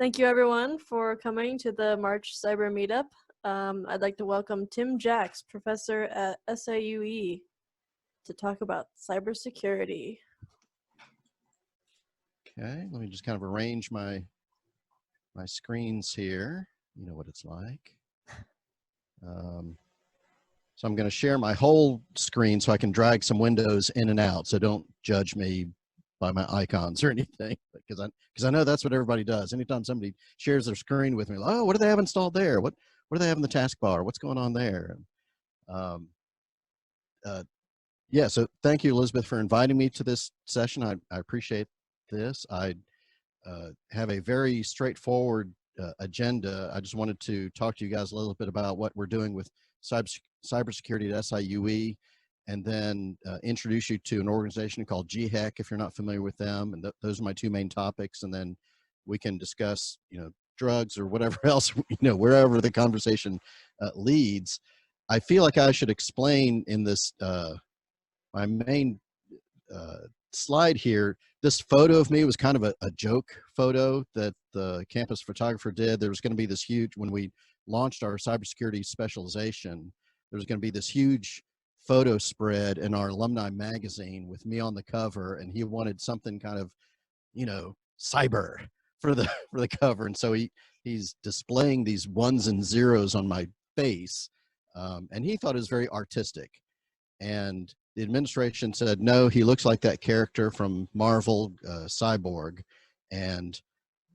Thank you everyone for coming to the March Cyber Meetup. I'd like to welcome Tim Jacks, professor at SIUE, to talk about cybersecurity. Okay, let me just kind of arrange my screens here. You know what it's like. So I'm going to share my whole screen so I can drag some windows in and out. So don't judge me by my icons or anything, because I know that's what everybody does. Anytime somebody shares their screen with me, like, oh, what do they have installed there? What do they have in the taskbar? What's going on there? Yeah, so thank you, Elizabeth, for inviting me to this session. I appreciate this. I have a very straightforward agenda. I just wanted to talk to you guys a little bit about what we're doing with cybersecurity at SIUE, and then introduce you to an organization called GHECC if you're not familiar with them. And those are my two main topics. And then we can discuss, drugs or whatever else, wherever the conversation leads. I feel like I should explain in this, my main slide here, this photo of me was kind of a joke photo that the campus photographer did. There was going to be this huge, when we launched our cybersecurity specialization, there was going to be this huge photo spread in our alumni magazine with me on the cover, and he wanted something kind of, cyber for the cover. And so he's displaying these ones and zeros on my face, and he thought it was very artistic. And the administration said, no, he looks like that character from Marvel, Cyborg. And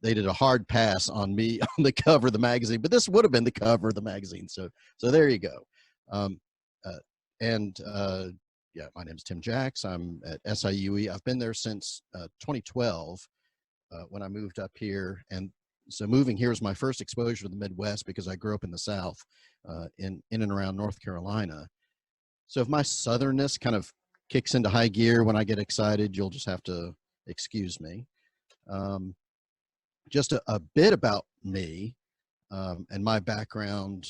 they did a hard pass on me on the cover of the magazine, but this would have been the cover of the magazine. So there you go. Yeah, my name is Tim Jacks. I'm at SIUE. I've been there since 2012 when I moved up here. And so moving here was my first exposure to the Midwest, because I grew up in the South, in and around North Carolina. So if my southernness kind of kicks into high gear when I get excited, you'll just have to excuse me. Just a bit about me and my background.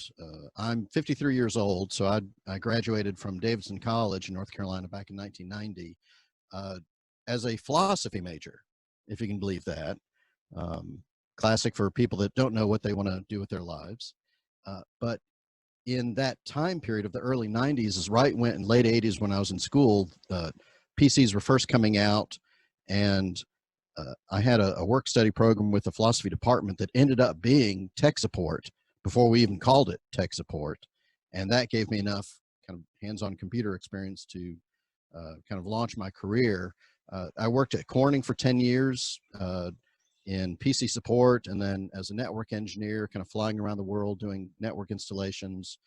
I'm 53 years old, so I graduated from Davidson College in North Carolina back in 1990 as a philosophy major, if you can believe that. Classic for people that don't know what they want to do with their lives. But in that time period of the early 90s is right when, in late 80s when I was in school, PCs were first coming out, and I had a work study program with the philosophy department that ended up being tech support before we even called it tech support. And that gave me enough kind of hands-on computer experience to kind of launch my career. I worked at Corning for 10 years in PC support, and then as a network engineer, kind of flying around the world doing network installations.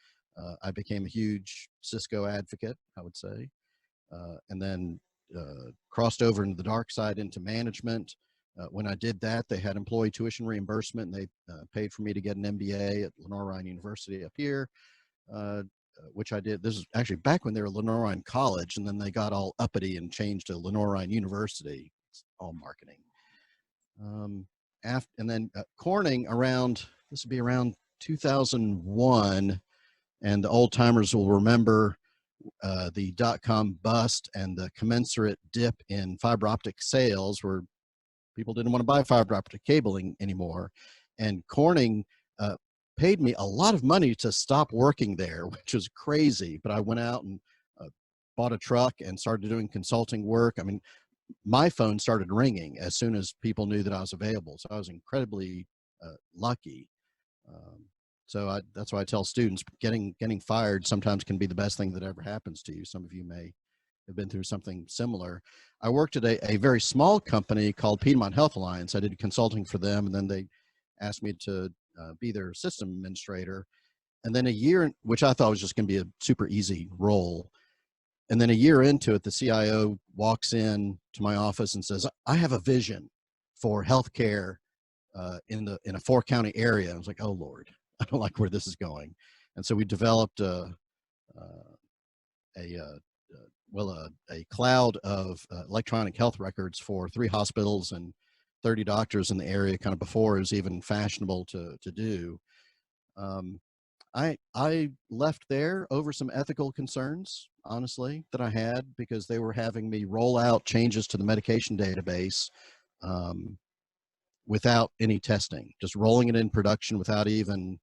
I became a huge Cisco advocate, I would say, and then crossed over into the dark side into management. When I did that, they had employee tuition reimbursement, and they paid for me to get an MBA at Lenore-Ryan University up here, which I did. This is actually back when they were Lenore-Ryan College, and then they got all uppity and changed to Lenore-Ryan University. It's all marketing. And then Corning this would be around 2001, and the old timers will remember the dot-com bust and the commensurate dip in fiber optic sales, where people didn't want to buy fiber optic cabling anymore. And Corning paid me a lot of money to stop working there, which was crazy. But I went out and bought a truck and started doing consulting work. I mean, my phone started ringing as soon as people knew that I was available. So I was incredibly lucky. So that's why I tell students, getting fired sometimes can be the best thing that ever happens to you. Some of you may have been through something similar. I worked at a very small company called Piedmont Health Alliance. I did consulting for them, and then they asked me to be their system administrator. And then a year, which I thought was just going to be a super easy role. And then a year into it, the CIO walks in to my office and says, I have a vision for healthcare in a 4-county area. I was like, oh Lord, I don't like where this is going. And so we developed a cloud of electronic health records for 3 hospitals and 30 doctors in the area, kind of before it was even fashionable to do. I left there over some ethical concerns, honestly, that I had, because they were having me roll out changes to the medication database without any testing, just rolling it in production without even,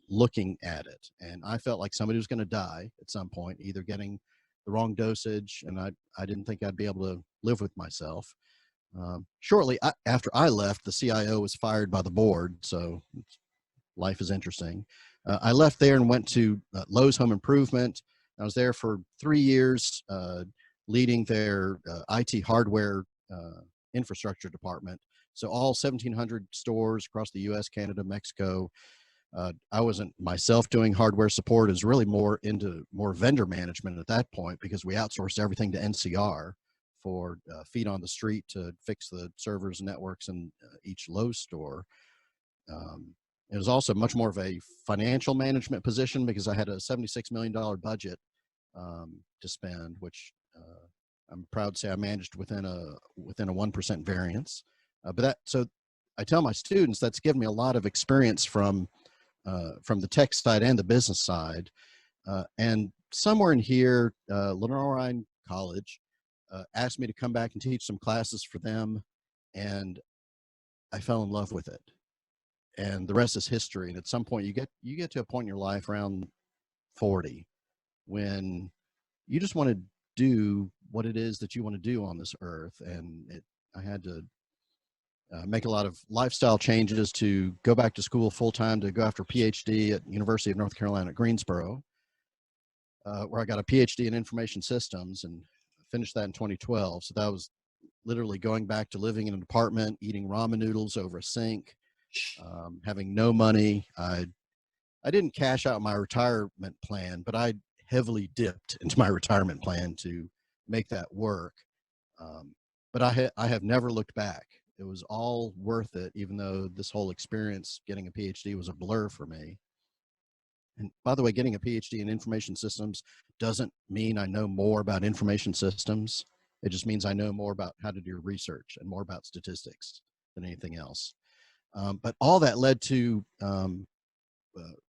looking at it. And I felt like somebody was going to die at some point, either getting the wrong dosage, and I didn't think I'd be able to live with myself. Shortly after I left, the CIO was fired by the board, so life is interesting. I left there and went to Lowe's Home Improvement. I was there for 3 years, leading their IT hardware infrastructure department. So all 1,700 stores across the US, Canada, Mexico. I wasn't myself doing hardware support. It was really more into vendor management at that point, because we outsourced everything to NCR for feet on the street to fix the servers and networks in each Lowe's store. It was also much more of a financial management position, because I had a $76 million budget to spend, which I'm proud to say I managed within a 1% variance. So I tell my students that's given me a lot of experience from the tech side and the business side. And somewhere in here, Lenore Ryan College asked me to come back and teach some classes for them, and I fell in love with it. And the rest is history. And at some point, you get to a point in your life around 40 when you just want to do what it is that you want to do on this earth. And I had to make a lot of lifestyle changes to go back to school full time, to go after a PhD at University of North Carolina at Greensboro, where I got a PhD in information systems and finished that in 2012. So that was literally going back to living in an apartment, eating ramen noodles over a sink, having no money. I didn't cash out my retirement plan, but I heavily dipped into my retirement plan to make that work. But I have never looked back. It was all worth it, even though this whole experience getting a PhD was a blur for me. And by the way, getting a PhD in information systems doesn't mean I know more about information systems. It just means I know more about how to do research and more about statistics than anything else. But all that led to,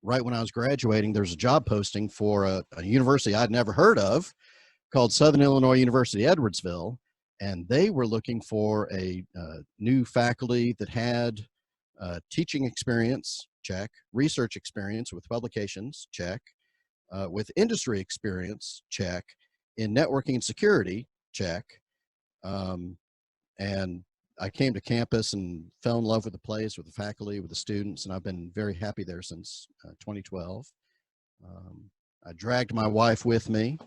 right when I was graduating, there's a job posting for a university I'd never heard of called Southern Illinois University, Edwardsville. And they were looking for a new faculty that had teaching experience, check, research experience with publications, check, with industry experience, check, in networking and security, check. And I came to campus and fell in love with the place, with the faculty, with the students, and I've been very happy there since 2012. I dragged my wife with me,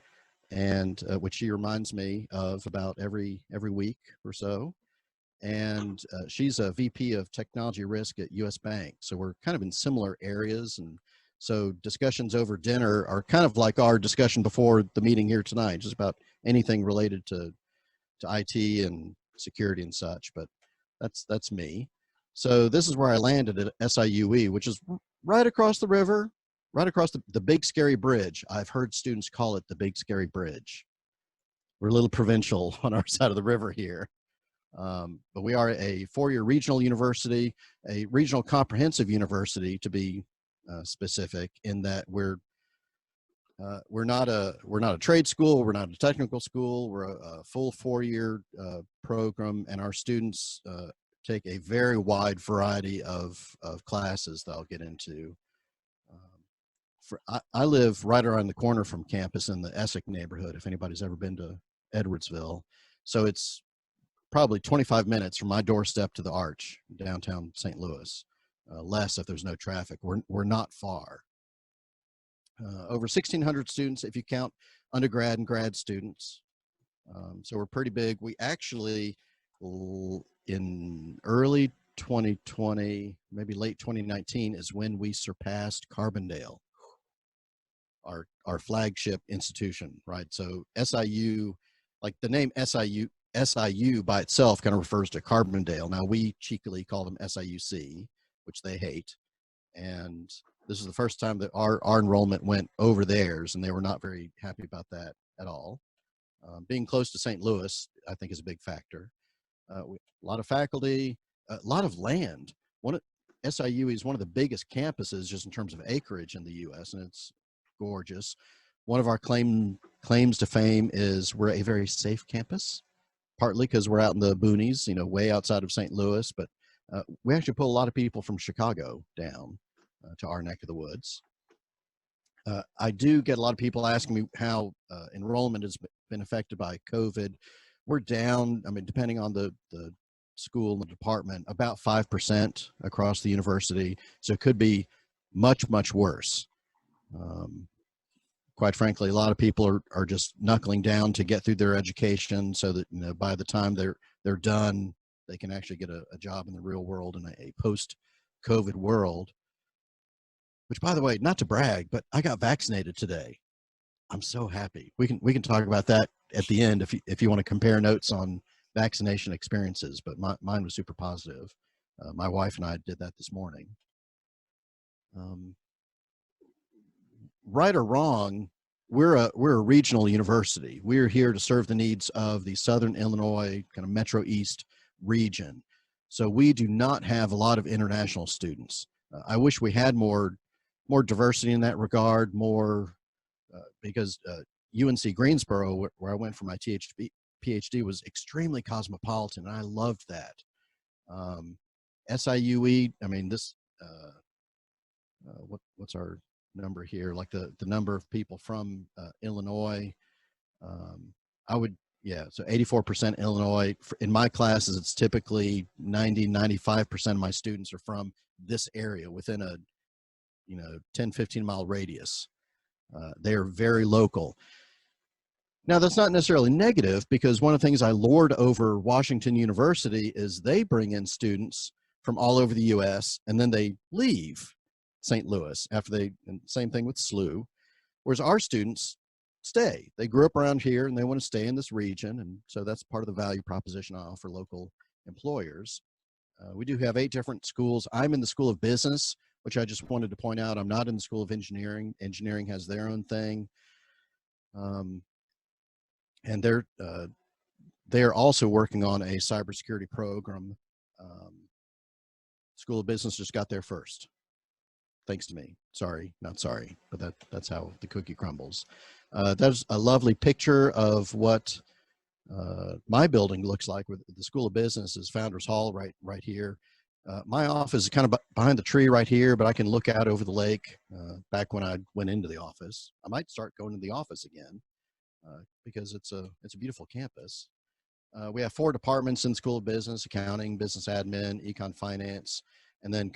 and which she reminds me of about every week or so. And she's a VP of technology risk at US Bank. So we're kind of in similar areas. And so discussions over dinner are kind of like our discussion before the meeting here tonight, just about anything related to IT and security and such. But that's me. So this is where I landed at SIUE, which is right across the river, right across the big scary bridge. I've heard students call it the big scary bridge. We're a little provincial on our side of the river here. But we are a four-year regional university, a regional comprehensive university to be specific, in that we're not a trade school, we're not a technical school, we're a full four-year program, and our students take a very wide variety of classes that I'll get into. I live right around the corner from campus in the SIUE neighborhood, if anybody's ever been to Edwardsville. So it's probably 25 minutes from my doorstep to the Arch, downtown St. Louis, less if there's no traffic. We're not far. Over 1,600 students, if you count undergrad and grad students. So we're pretty big. We actually, in early 2020, maybe late 2019, is when we surpassed Carbondale, our flagship institution, right? So SIU, like the name SIU by itself kind of refers to Carbondale. Now we cheekily call them SIUC, which they hate. And this is the first time that our enrollment went over theirs, and they were not very happy about that at all. Being close to St. Louis, I think, is a big factor. A lot of faculty, a lot of land. SIU is one of the biggest campuses just in terms of acreage in the U.S., and it's gorgeous. One of our claims to fame is we're a very safe campus. partly because we're out in the boonies, you know, way outside of St. Louis, but we actually pull a lot of people from Chicago down to our neck of the woods. I do get a lot of people asking me how enrollment has been affected by COVID. We're down, I mean, depending on the school and the department, about 5% across the university. So it could be much, much worse. Quite frankly, a lot of people are just knuckling down to get through their education so that, you know, by the time they're done, they can actually get a job in the real world in a post-COVID world. Which, by the way, not to brag, but I got vaccinated today. I'm so happy. We can talk about that at the end if you want to compare notes on vaccination experiences. But mine was super positive. My wife and I did that this morning. Right or wrong, we're a regional university. We're here to serve the needs of the Southern Illinois kind of Metro East region. So we do not have a lot of international students. I wish we had more diversity in that regard, more because UNC Greensboro, where I went for my PhD, was extremely cosmopolitan, and I loved that. SIUE, I mean, this, what's our number here? Like the number of people from Illinois, so 84% Illinois. In my classes, it's typically 95% of my students are from this area within a 10, 15 mile radius. They are very local. Now, that's not necessarily negative, because one of the things I lord over Washington University is they bring in students from all over the US and then they leave St. Louis and same thing with SLU, whereas our students stay. They grew up around here and they want to stay in this region. And so that's part of the value proposition I offer local employers. We do have 8 different schools. I'm in the School of Business, which I just wanted to point out. I'm not in the School of Engineering. Engineering has their own thing. And they're also working on a cybersecurity program. School of Business just got there first, thanks to me. Sorry, not sorry, but that's how the cookie crumbles. That's a lovely picture of what my building looks like. With the School of Business is Founders Hall right here. My office is kind of behind the tree right here, but I can look out over the lake. Back when I went into the office, I might start going to the office again because it's a beautiful campus. We have 4 departments in the School of Business: accounting, business admin, econ finance, and then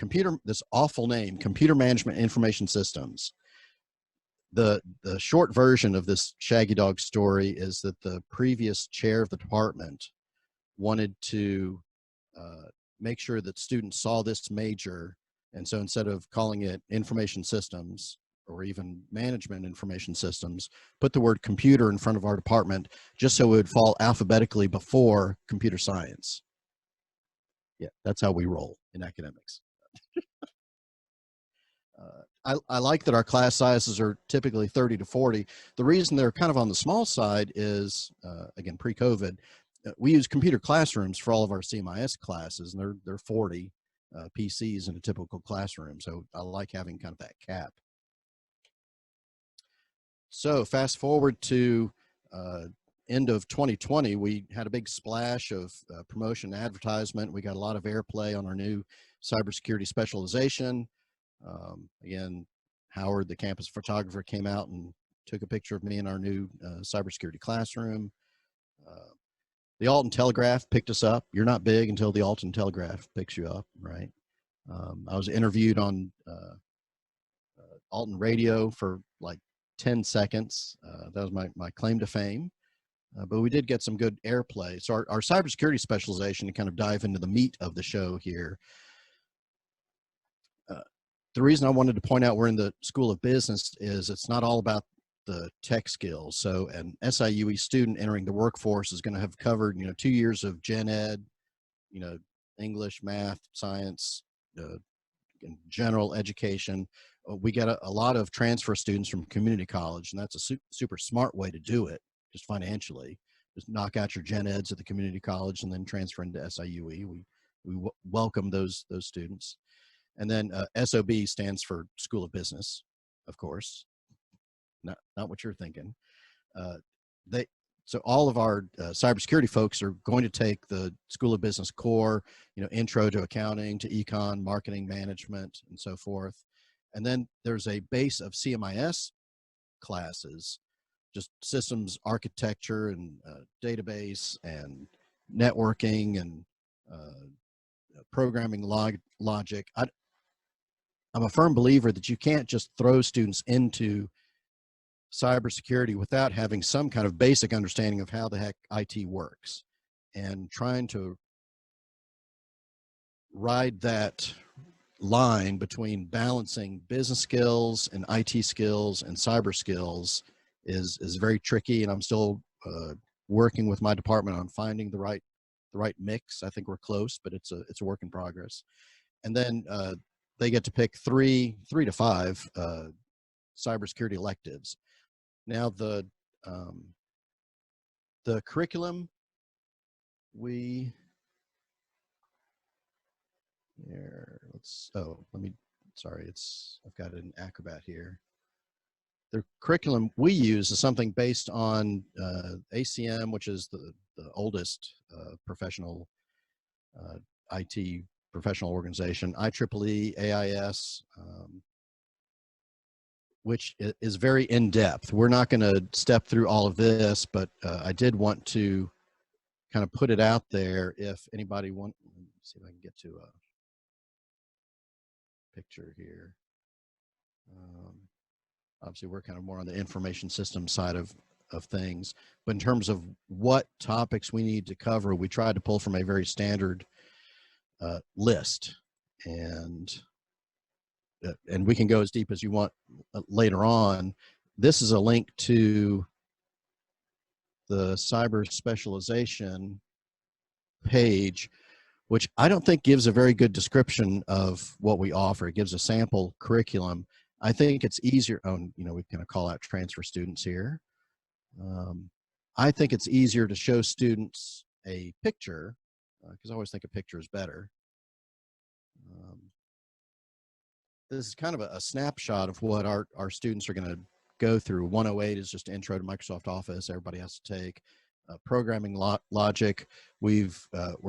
this awful name, computer management information systems. The short version of this Shaggy Dog story is that the previous chair of the department wanted to make sure that students saw this major. And so instead of calling it information systems or even management information systems, put the word computer in front of our department just so it would fall alphabetically before computer science. Yeah, that's how we roll in academics. I like that our class sizes are typically 30 to 40. The reason they're kind of on the small side is, again, pre-COVID, we use computer classrooms for all of our CMIS classes, and they're 40 PCs in a typical classroom. So I like having kind of that cap. So fast forward to end of 2020, we had a big splash of promotion and advertisement. We got a lot of airplay on our new cybersecurity specialization. Again, Howard, the campus photographer, came out and took a picture of me in our new cybersecurity classroom. The Alton Telegraph picked us up. You're not big until the Alton Telegraph picks you up, right? I was interviewed on Alton Radio for like 10 seconds. That was my claim to fame. But we did get some good airplay. So our cybersecurity specialization, to kind of dive into the meat of the show here. The reason I wanted to point out we're in the School of Business is it's not all about the tech skills. So an SIUE student entering the workforce is going to have covered, 2 years of gen ed, English, math, science, general education. We get a lot of transfer students from community college, and that's a super smart way to do it, just financially. Just knock out your gen eds at the community college and then transfer into SIUE. We welcome those students. And then SOB stands for School of Business, of course. Not what you're thinking. so all of our cybersecurity folks are going to take the School of Business core, intro to accounting, to econ, marketing management, and so forth. And then there's a base of CMIS classes, just systems architecture and database and networking and programming logic. I'm a firm believer that you can't just throw students into cybersecurity without having some kind of basic understanding of how the heck IT works, and trying to ride that line between balancing business skills and IT skills and cyber skills is very tricky. And I'm still working with my department on finding the right mix. I think we're close, but it's a work in progress. And then they get to pick three to five cybersecurity electives. Now the curriculum, I've got an Acrobat here. The curriculum we use is something based on ACM, which is the oldest professional IT professional organization, IEEE, AIS, which is very in-depth. We're not going to step through all of this, but I did want to kind of put it out there if anybody let me see if I can get to a picture here. Obviously, we're kind of more on the information system side of things, but in terms of what topics we need to cover, we tried to pull from a very standard list, and we can go as deep as you want later on. This is a link to the cyber specialization page, which I don't think gives a very good description of what we offer. It gives a sample curriculum. I think it's easier, we kind of call out transfer students here. I think it's easier to show students a picture, because I always think a picture is better. This is kind of a snapshot of what our students are going to go through. 108 is just intro to Microsoft Office. Everybody has to take programming logic. We're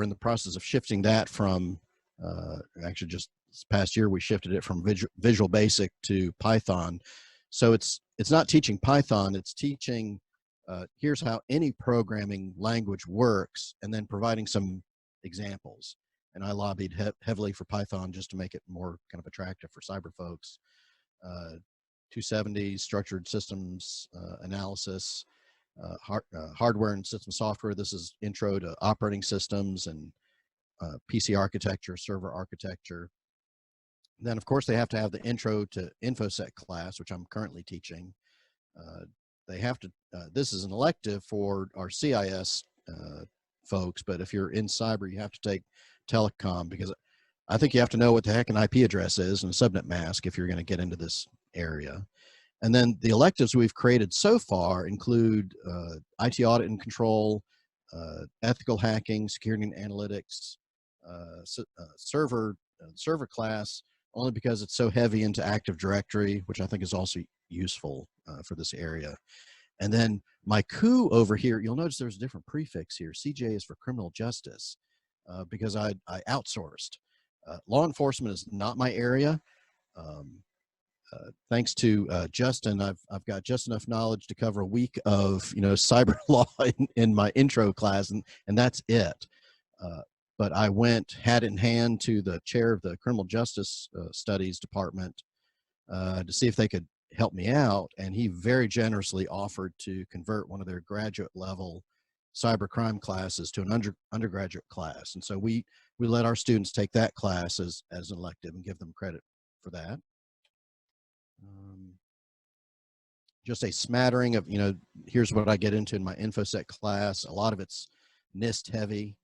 in the process of shifting that from, actually just this past year, we shifted it from Visual Basic to Python. So it's not teaching Python, it's teaching, here's how any programming language works, and then providing some examples. And I lobbied heavily for Python just to make it more kind of attractive for cyber folks. 270, structured systems analysis, hardware and system software. This is intro to operating systems and PC architecture, server architecture. Then, of course, they have to have the intro to InfoSec class, which I'm currently teaching. They have to, this is an elective for our CIS folks, but if you're in cyber, you have to take telecom, because I think you have to know what the heck an IP address is and a subnet mask if you're going to get into this area. And then the electives we've created so far include IT audit and control, ethical hacking, security and analytics, server class, only because it's so heavy into Active Directory, which I think is also useful for this area. And then my coup over here, you'll notice there's a different prefix here. CJ is for criminal justice, because I outsourced. Law enforcement is not my area. Thanks to Justin, I've got just enough knowledge to cover a week of cyber law in my intro class, and that's it. But I went hat in hand to the chair of the Criminal Justice Studies Department to see if they could help me out, and he very generously offered to convert one of their graduate level cybercrime classes to an undergraduate class. And so we let our students take that class as an elective and give them credit for that. Just a smattering of, here's what I get into in my InfoSec class. A lot of it's NIST heavy,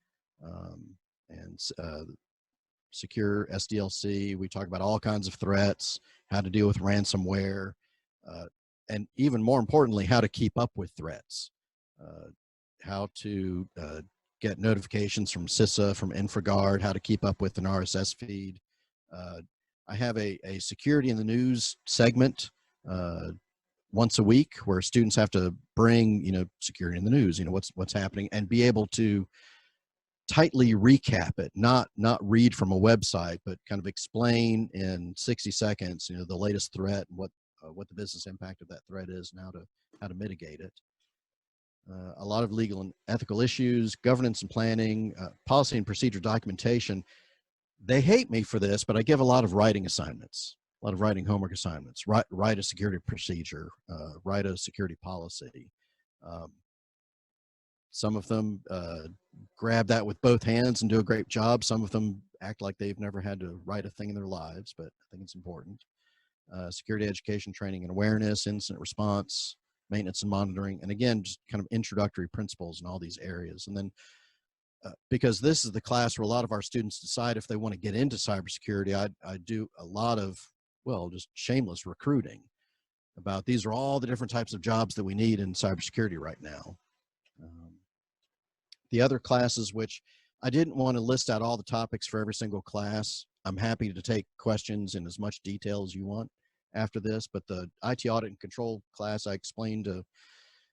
and secure SDLC. We talk about all kinds of threats, how to deal with ransomware, and even more importantly, how to keep up with threats, how to get notifications from CISA, from InfraGard, how to keep up with an RSS feed. I have a security in the news segment once a week where students have to bring, security in the news, what's happening, and be able to tightly recap it, not read from a website, but kind of explain in 60 seconds, the latest threat and what the business impact of that threat is and how to mitigate it. A lot of legal and ethical issues, governance and planning, policy and procedure documentation. They hate me for this, but I give a lot of writing assignments, a lot of writing homework assignments. Write a security procedure, write a security policy. Some of them grab that with both hands and do a great job. Some of them act like they've never had to write a thing in their lives, but I think it's important. Security education, training and awareness, incident response, maintenance and monitoring, and again, just kind of introductory principles in all these areas. And then because this is the class where a lot of our students decide if they want to get into cybersecurity, I do a lot of, just shameless recruiting about these are all the different types of jobs that we need in cybersecurity right now. The other classes, which I didn't want to list out all the topics for every single class. I'm happy to take questions in as much detail as you want after this, but the IT audit and control class I explained to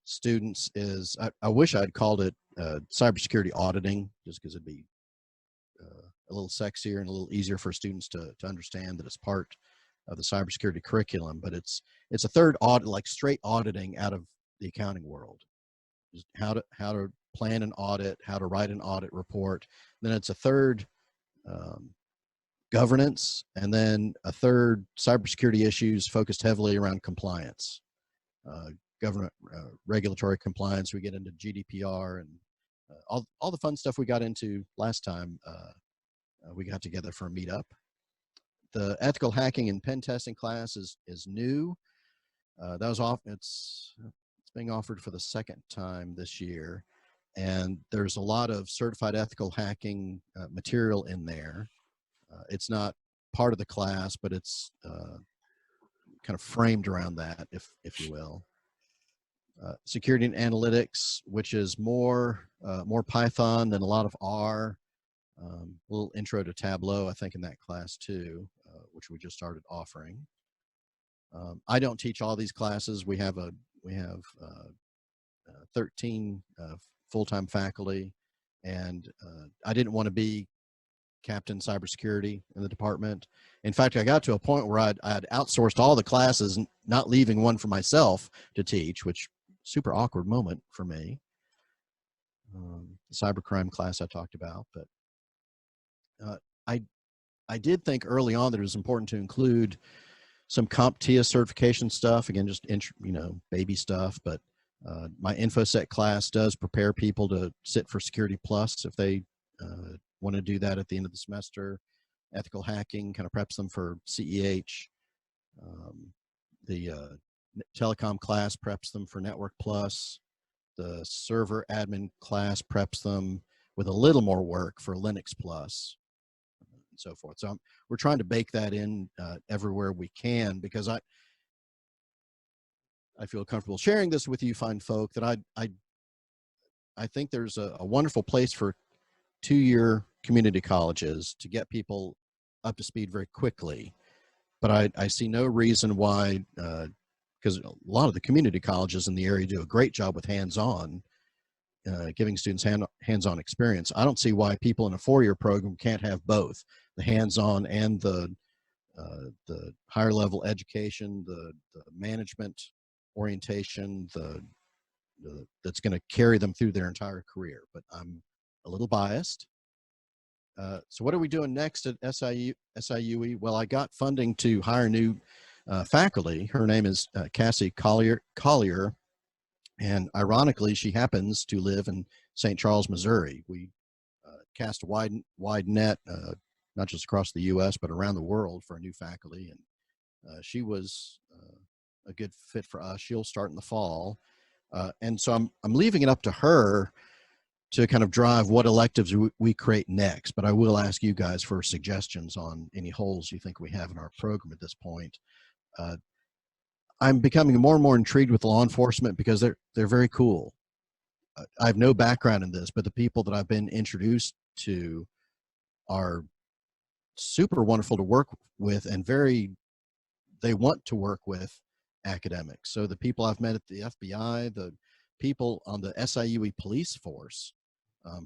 students is, I wish I'd called it cybersecurity auditing, just because it'd be a little sexier and a little easier for students to understand that it's part of the cybersecurity curriculum, but it's a third audit, like straight auditing out of the accounting world. Just how to plan an audit, how to write an audit report. Then it's a third governance, and then a third cybersecurity issues focused heavily around compliance, government regulatory compliance. We get into GDPR and all the fun stuff we got into last time we got together for a meetup. The ethical hacking and pen testing class is new. That was it's being offered for the second time this year, and there's a lot of certified ethical hacking material in there. It's not part of the class, but it's kind of framed around that, if you will. Security and analytics, which is more Python than a lot of R. A little intro to Tableau, I think, in that class too, which we just started offering. I don't teach all these classes. We have 13 full-time faculty, and I didn't want to be captain cybersecurity in the department. In fact, I got to a point where I'd outsourced all the classes, not leaving one for myself to teach, which super awkward moment for me. The cybercrime class I talked about, but I did think early on that it was important to include some CompTIA certification stuff. Again, just baby stuff, but my InfoSec class does prepare people to sit for Security Plus if they want to do that at the end of the semester. Ethical hacking kind of preps them for CEH. The telecom class preps them for Network Plus. The server admin class preps them with a little more work for Linux Plus, and so forth. So we're trying to bake that in everywhere we can, because I feel comfortable sharing this with you fine folk, that I think there's a wonderful place for two-year community colleges to get people up to speed very quickly. But I see no reason why, because a lot of the community colleges in the area do a great job with hands-on, giving students hands-on experience. I don't see why people in a four-year program can't have both, the hands-on and the higher level education, the management orientation, that's going to carry them through their entire career. But I'm a little biased. So what are we doing next at SIUE? Well, I got funding to hire new faculty. Her name is Cassie Collier, and ironically, she happens to live in St. Charles, Missouri. We cast a wide net, not just across the U.S., but around the world for a new faculty, and she was a good fit for us. She'll start in the fall, and so I'm leaving it up to her to kind of drive what electives we create next. But I will ask you guys for suggestions on any holes you think we have in our program at this point. I'm becoming more and more intrigued with law enforcement because they're very cool. I have no background in this, but the people that I've been introduced to are super wonderful to work with, and they want to work with academics. So the people I've met at the FBI, the people on the SIUE police force,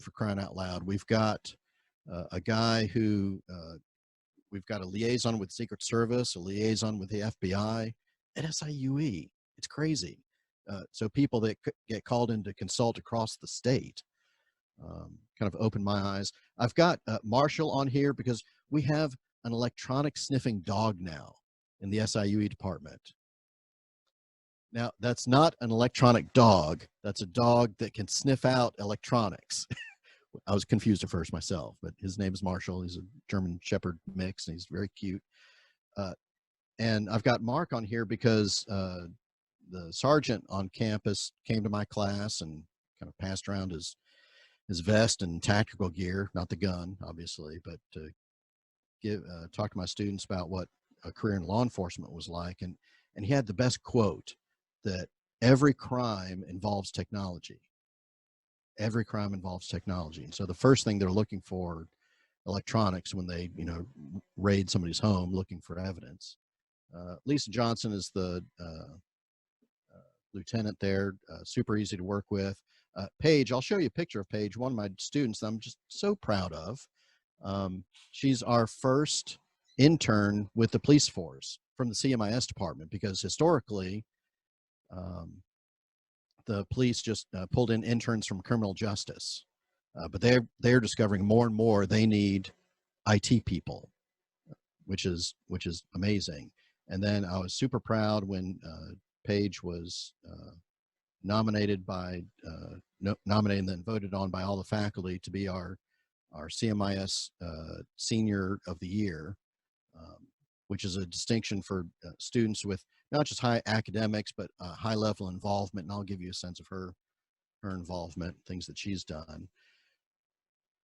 for crying out loud. We've got a guy who, we've got a liaison with Secret Service, a liaison with the FBI at SIUE. It's crazy. So people that get called in to consult across the state, kind of opened my eyes. I've got Marshall on here because we have an electronic sniffing dog now in the SIUE department. Now, that's not an electronic dog. That's a dog that can sniff out electronics. I was confused at first myself, but his name is Marshall. He's a German Shepherd mix, and he's very cute. And I've got Mark on here because the sergeant on campus came to my class and kind of passed around his vest and tactical gear, not the gun, obviously, but to talk to my students about what a career in law enforcement was like. And he had the best quote, that every crime involves technology. Every crime involves technology. And so the first thing they're looking for, electronics, when they, raid somebody's home looking for evidence. Lisa Johnson is the lieutenant there, super easy to work with. Paige, I'll show you a picture of Paige, one of my students that I'm just so proud of. She's our first intern with the police force from the CMIS department, because historically, the police just pulled in interns from criminal justice, but they're discovering more and more they need IT people, which is amazing. And then I was super proud when Paige was nominated and then voted on by all the faculty to be our CMIS Senior of the Year, which is a distinction for students with not just high academics, but high level involvement. And I'll give you a sense of her involvement, things that she's done.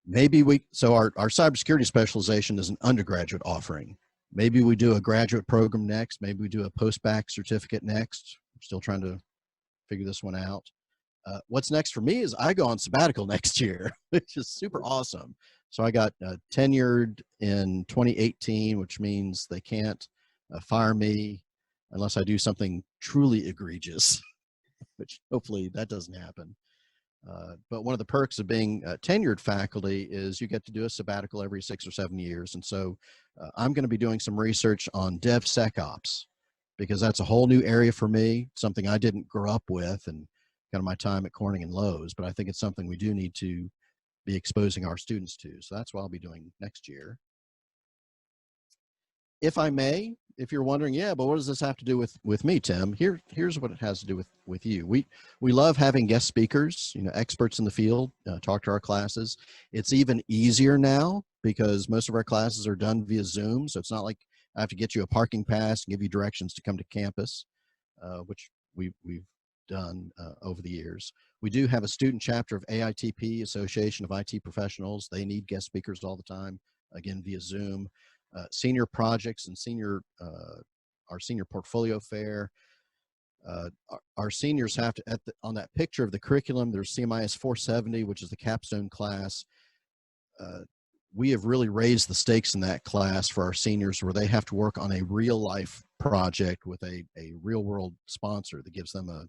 Maybe so our cybersecurity specialization is an undergraduate offering. Maybe we do a graduate program next. Maybe we do a post-bac certificate next. I'm still trying to figure this one out. What's next for me is I go on sabbatical next year, which is super awesome. So I got tenured in 2018, which means they can't fire me unless I do something truly egregious, which hopefully that doesn't happen. But one of the perks of being tenured faculty is you get to do a sabbatical every 6 or 7 years. And so I'm going to be doing some research on DevSecOps, because that's a whole new area for me, something I didn't grow up with and kind of my time at Corning and Lowe's, but I think it's something we do need to be exposing our students to. So that's what I'll be doing next year. If I may, if you're wondering, yeah, but what does this have to do with me, Tim? Here's what it has to do with you. We love having guest speakers, experts in the field, talk to our classes. It's even easier now because most of our classes are done via Zoom. So it's not like I have to get you a parking pass and give you directions to come to campus, which we've done over the years. We do have a student chapter of AITP, Association of IT Professionals. They need guest speakers all the time, again, via Zoom. Senior projects and our senior portfolio fair. Our seniors have to, on that picture of the curriculum, there's CMIS 470, which is the capstone class. We have really raised the stakes in that class for our seniors, where they have to work on a real life project with a real world sponsor that gives them a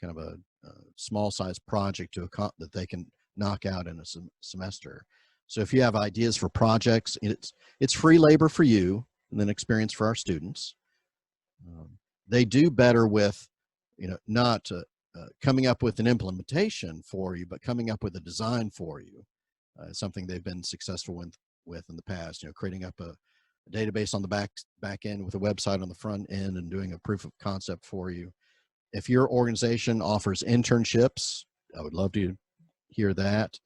kind of a small size project that they can knock out in a semester. So if you have ideas for projects, it's free labor for you and then experience for our students. They do better with, not coming up with an implementation for you, but coming up with a design for you. Something they've been successful with in the past, creating up a database on the back end with a website on the front end and doing a proof of concept for you. If your organization offers internships, I would love to hear that.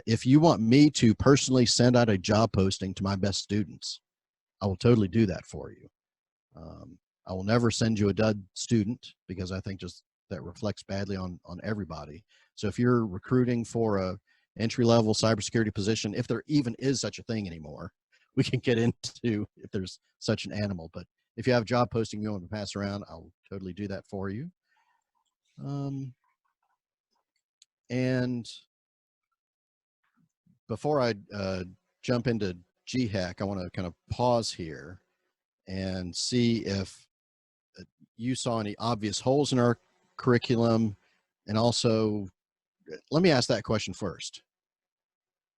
If you want me to personally send out a job posting to my best students, I will totally do that for you. I will never send you a dud student, because I think just that reflects badly on everybody. So if you're recruiting for a entry-level cybersecurity position, if there even is such a thing anymore, we can get into if there's such an animal. But if you have a job posting you want to pass around, I'll totally do that for you. And before I jump into GHECC, I want to kind of pause here and see if you saw any obvious holes in our curriculum, and also, let me ask that question first.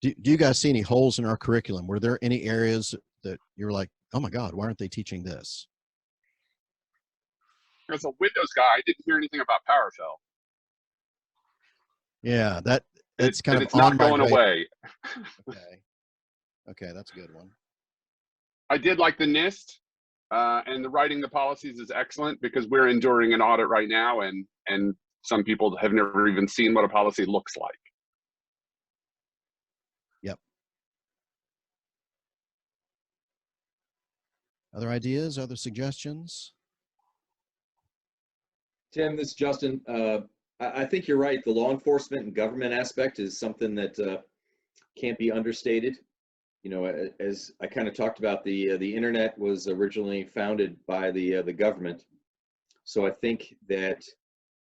Do you guys see any holes in our curriculum? Were there any areas that you're like, oh my God, why aren't they teaching this? As a Windows guy, I didn't hear anything about PowerShell. Yeah, it's kind of it's not going away. Okay, that's a good one. I did like the NIST, and the writing the policies is excellent because we're enduring an audit right now, and some people have never even seen what a policy looks like. Yep. Other ideas, other suggestions? Tim, this is Justin. I think you're right. The law enforcement and government aspect is something that can't be understated. You know, as I kind of talked about, the internet was originally founded by the government. So I think that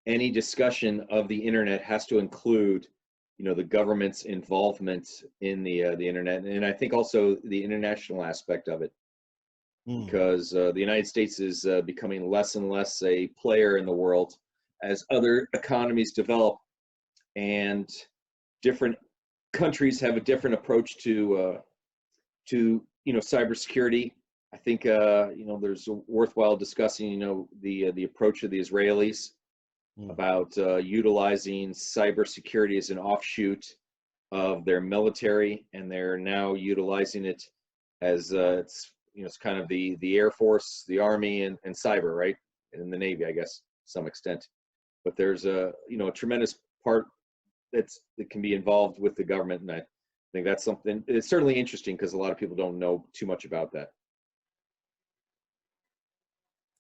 any discussion of the internet has to include, you know, the government's involvement in the internet, and I think also the international aspect of it. Because the United States is becoming less and less a player in the world as other economies develop, and different countries have a different approach to you know, cybersecurity. I think you know, there's worthwhile discussing, you know, the approach of the Israelis about utilizing cybersecurity as an offshoot of their military, and they're now utilizing it as it's, you know, it's kind of the Air Force, the Army, and cyber, right? And the Navy, I guess, to some extent. But there's a, you know, a tremendous part that can be involved with the government, and I think that's something, it's certainly interesting because a lot of people don't know too much about that.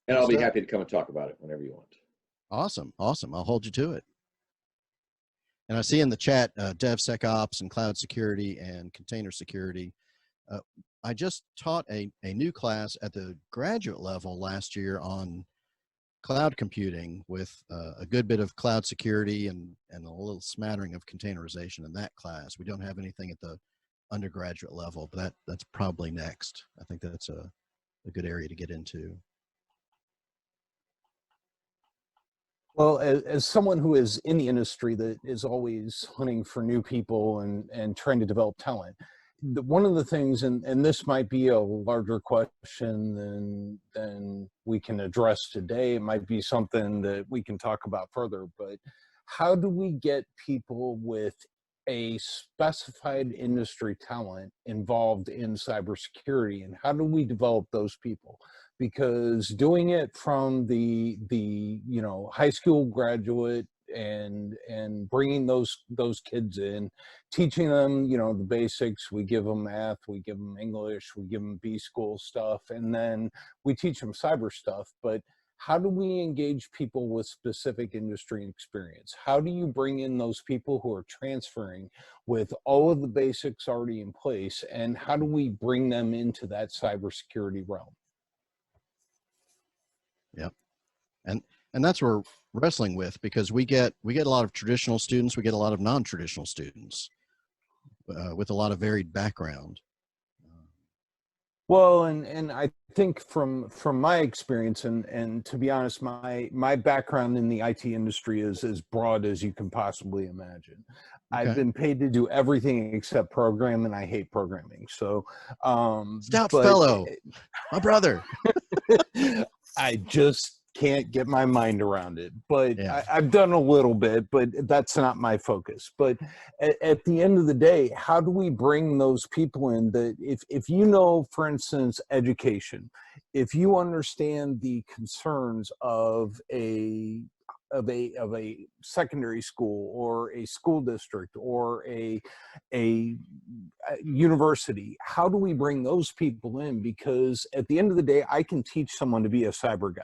And I'll be happy to come and talk about it whenever you want. Awesome, awesome. I'll hold you to it. And I see in the chat, DevSecOps and cloud security and container security. I just taught a new class at the graduate level last year on cloud computing with a good bit of cloud security and a little smattering of containerization in that class. We don't have anything at the undergraduate level, but that's probably next. I think that's a good area to get into. Well, as someone who is in the industry that is always hunting for new people and trying to develop talent, one of the things, and this might be a larger question than we can address today, it might be something that we can talk about further, but how do we get people with a specified industry talent involved in cybersecurity, and how do we develop those people? Because doing it from the you know, high school graduate and bringing those kids in, teaching them, you know, the basics, we give them math, we give them English, we give them B school stuff, and then we teach them cyber stuff. But how do we engage people with specific industry experience? How do you bring in those people who are transferring with all of the basics already in place, and how do we bring them into that cybersecurity realm? Yep. And that's what we're wrestling with, because we get a lot of traditional students, we get a lot of non-traditional students with a lot of varied background. Well, and I think from my experience, and to be honest, my background in the IT industry is as broad as you can possibly imagine. Okay. I've been paid to do everything except program, and I hate programming. So, stout fellow, my brother. I just can't get my mind around it, but yeah. I've done a little bit, but that's not my focus. But at the end of the day, how do we bring those people in that if you know, for instance, education, if you understand the concerns of a secondary school or a school district or a university, how do we bring those people in? Because at the end of the day, I can teach someone to be a cyber guy.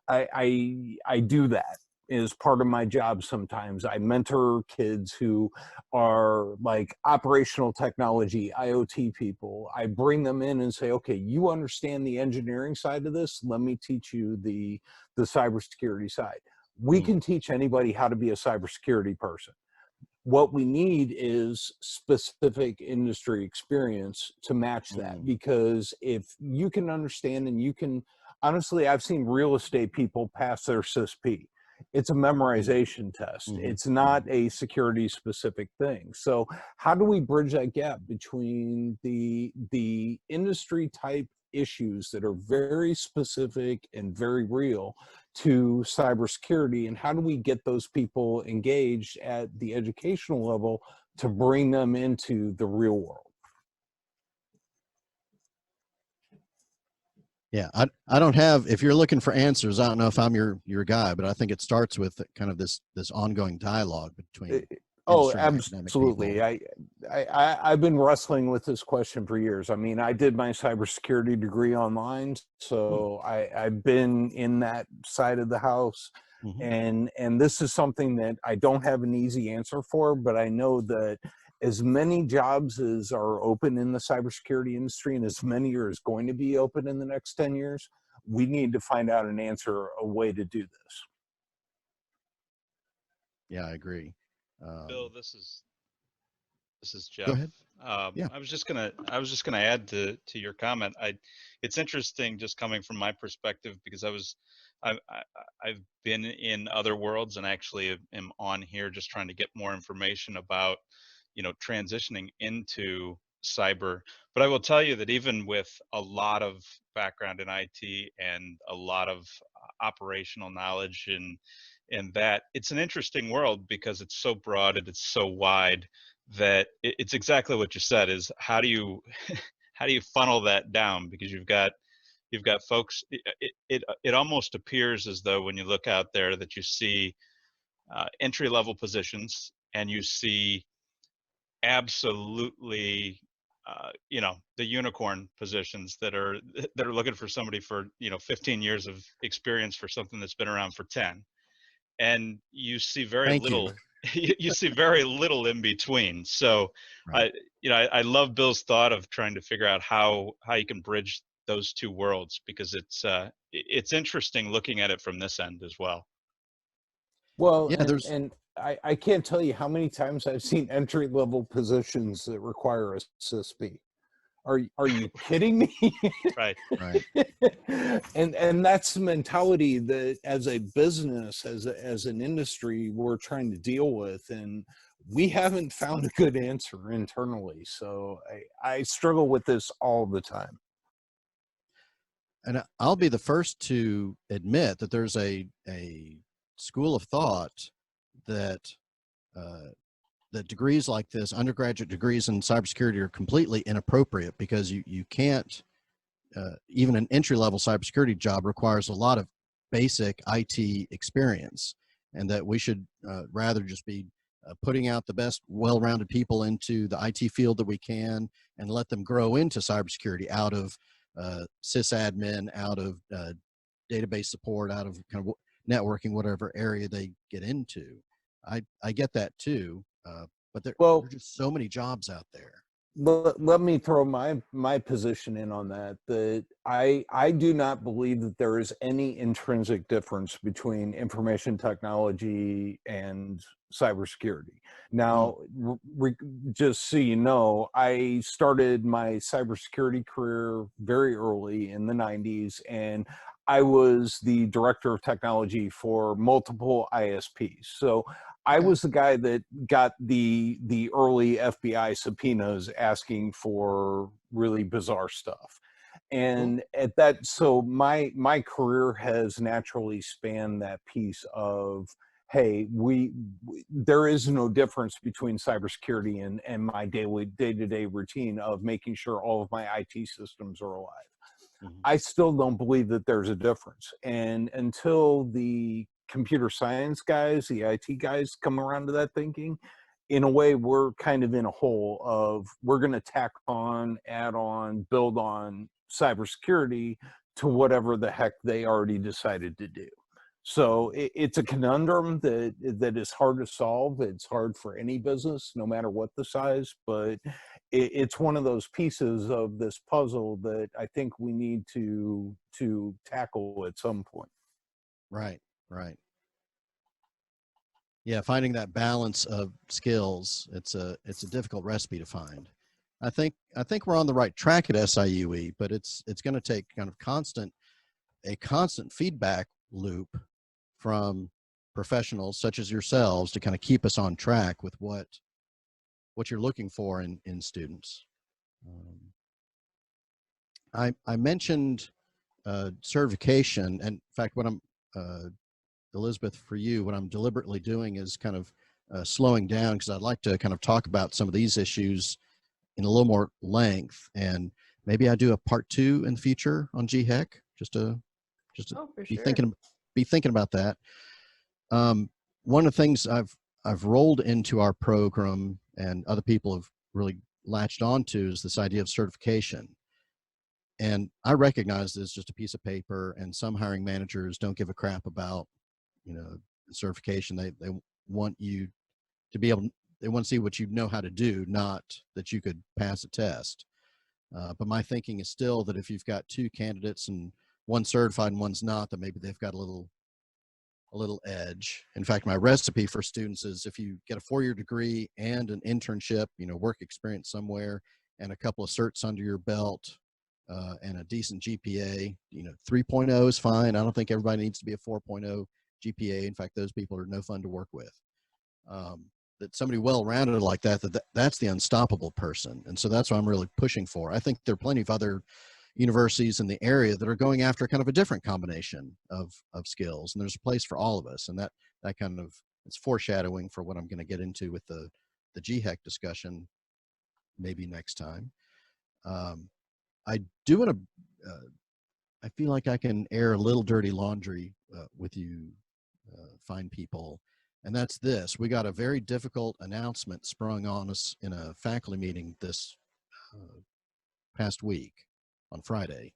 I do that as part of my job. Sometimes I mentor kids who are like operational technology, IoT people. I bring them in and say, okay, you understand the engineering side of this. Let me teach you the cybersecurity side. We can teach anybody how to be a cybersecurity person. What we need is specific industry experience to match that, because if you can understand and you can honestly, I've seen real estate people pass their CISP. It's a memorization test. Mhm. It's not a security specific thing. So how do we bridge that gap between the industry type issues that are very specific and very real to cybersecurity, and how do we get those people engaged at the educational level to bring them into the real world? Yeah, I don't have, if you're looking for answers, I don't know if I'm your guy, but I think it starts with kind of this ongoing dialogue between Oh, industry and academic absolutely. people. I've been wrestling with this question for years. I mean, I did my cybersecurity degree online, so I've been in that side of the house, Mhm. and this is something that I don't have an easy answer for, but I know that as many jobs as are open in the cybersecurity industry, and as many are is going to be open in the next 10 years, we need to find out an answer, a way to do this. Yeah, I agree. Bill, this is Go Jeff. ahead. Yeah. I was just gonna add to your comment. It's interesting just coming from my perspective because I've been in other worlds and actually am on here just trying to get more information about, transitioning into cyber. But I will tell you that even with a lot of background in IT and a lot of operational knowledge and that, it's an interesting world because it's so broad and it's so wide that it's exactly what you said, is how do you how do you funnel that down, because you've got folks. It almost appears as though when you look out there that you see entry level positions and you see absolutely the unicorn positions that are looking for somebody for 15 years of experience for something that's been around for 10, and you see very Thank you. little you see very little in between. So Right. I love Bill's thought of trying to figure out how you can bridge those two worlds, because it's interesting looking at it from this end as well. Well, Yeah, there's and I can't tell you how many times I've seen entry level positions that require a CISP. Are you kidding me? Right. right. And that's the mentality that as a business, as an industry, we're trying to deal with, and we haven't found a good answer internally. So I struggle with this all the time. And I'll be the first to admit that there's a school of thought that that degrees like this, undergraduate degrees in cybersecurity, are completely inappropriate because you can't, even an entry-level cybersecurity job requires a lot of basic IT experience, and that we should rather just be putting out the best well-rounded people into the IT field that we can and let them grow into cybersecurity out of sysadmin, out of database support, out of kind of networking, whatever area they get into. I get that too, but there are just so many jobs out there. Let me throw my position in on that. That I do not believe that there is any intrinsic difference between information technology and cybersecurity. Now, just so you know, I started my cybersecurity career very early in the 90s, and I was the director of technology for multiple ISPs. So I was the guy that got the early FBI subpoenas asking for really bizarre stuff. And at that, so my career has naturally spanned that piece of, hey, there is no difference between cybersecurity and my day-to-day routine of making sure all of my IT systems are alive. I still don't believe that there's a difference. And until the computer science guys, the IT guys come around to that thinking, in a way, we're kind of in a hole of, we're going to tack on, add on, build on cybersecurity to whatever the heck they already decided to do. So it's a conundrum that is hard to solve. It's hard for any business, no matter what the size, but it's one of those pieces of this puzzle that I think we need to tackle at some point. Right. Yeah, finding that balance of skills, it's a difficult recipe to find. I think we're on the right track at SIUE, but it's going to take kind of constant a constant feedback loop from professionals such as yourselves to kind of keep us on track with what you're looking for in students. I mentioned certification, and in fact, what I'm Elizabeth, for you, what I'm deliberately doing is kind of slowing down, because I'd like to kind of talk about some of these issues in a little more length, and maybe I do a part 2 in the future on GHECC, just to Oh, for be sure. thinking about that. One of the things I've rolled into our program, and other people have really latched onto, is this idea of certification. And I recognize it's just a piece of paper, and some hiring managers don't give a crap about, certification. They want you to be able, they want to see what you know how to do, not that you could pass a test. But my thinking is still that if you've got 2 candidates and one's certified and one's not, that maybe they've got a little edge. In fact, my recipe for students is, if you get a 4-year degree and an internship, work experience somewhere, and a couple of certs under your belt, and a decent GPA, 3.0 is fine. I don't think everybody needs to be a 4.0 GPA. In fact, those people are no fun to work with. That somebody well-rounded like that's the unstoppable person. And so that's what I'm really pushing for. I think there are plenty of other universities in the area that are going after kind of a different combination of skills, and there's a place for all of us. And that kind of, it's foreshadowing for what I'm going to get into with the GHECC discussion maybe next time. I do want to, I feel like I can air a little dirty laundry with you fine people, and that's this. We got a very difficult announcement sprung on us in a faculty meeting this past week on Friday,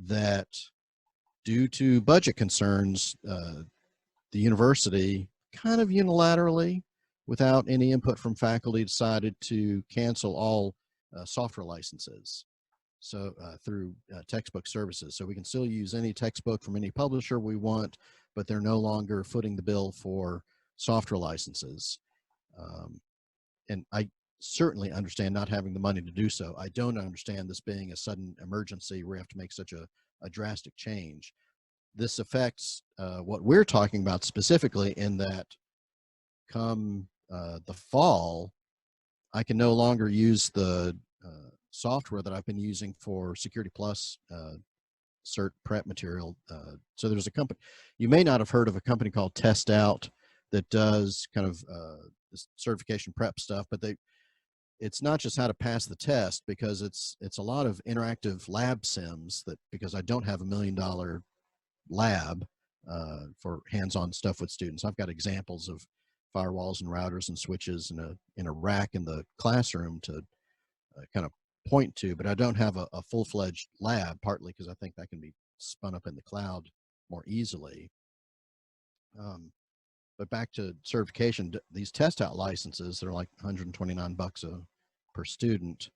that due to budget concerns, the university kind of unilaterally, without any input from faculty, decided to cancel all software licenses. So through textbook services. So we can still use any textbook from any publisher we want, but they're no longer footing the bill for software licenses. And I certainly understand not having the money to do so. I don't understand this being a sudden emergency where we have to make such a drastic change. This affects what we're talking about specifically, in that come the fall, I can no longer use the software that I've been using for Security Plus cert prep material. So there's a company, you may not have heard of a company called Test Out that does kind of this certification prep stuff, but it's not just how to pass the test, because it's a lot of interactive lab sims, that because I don't have $1 million lab for hands-on stuff with students. I've got examples of firewalls and routers and switches in a rack in the classroom to kind of point to, but I don't have a full-fledged lab, partly because I think that can be spun up in the cloud more easily. But back to certification, these test out licenses that are like $129 per student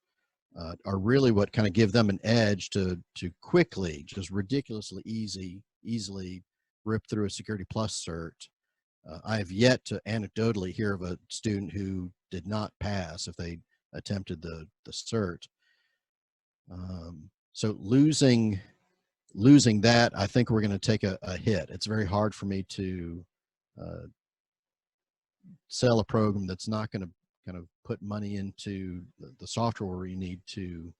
are really what kind of give them an edge to quickly, just ridiculously easily rip through a Security Plus cert. I have yet to anecdotally hear of a student who did not pass if they attempted the cert. So losing that, I think we're going to take a hit. It's very hard for me to sell a program that's not going to kind of put money into the software we need to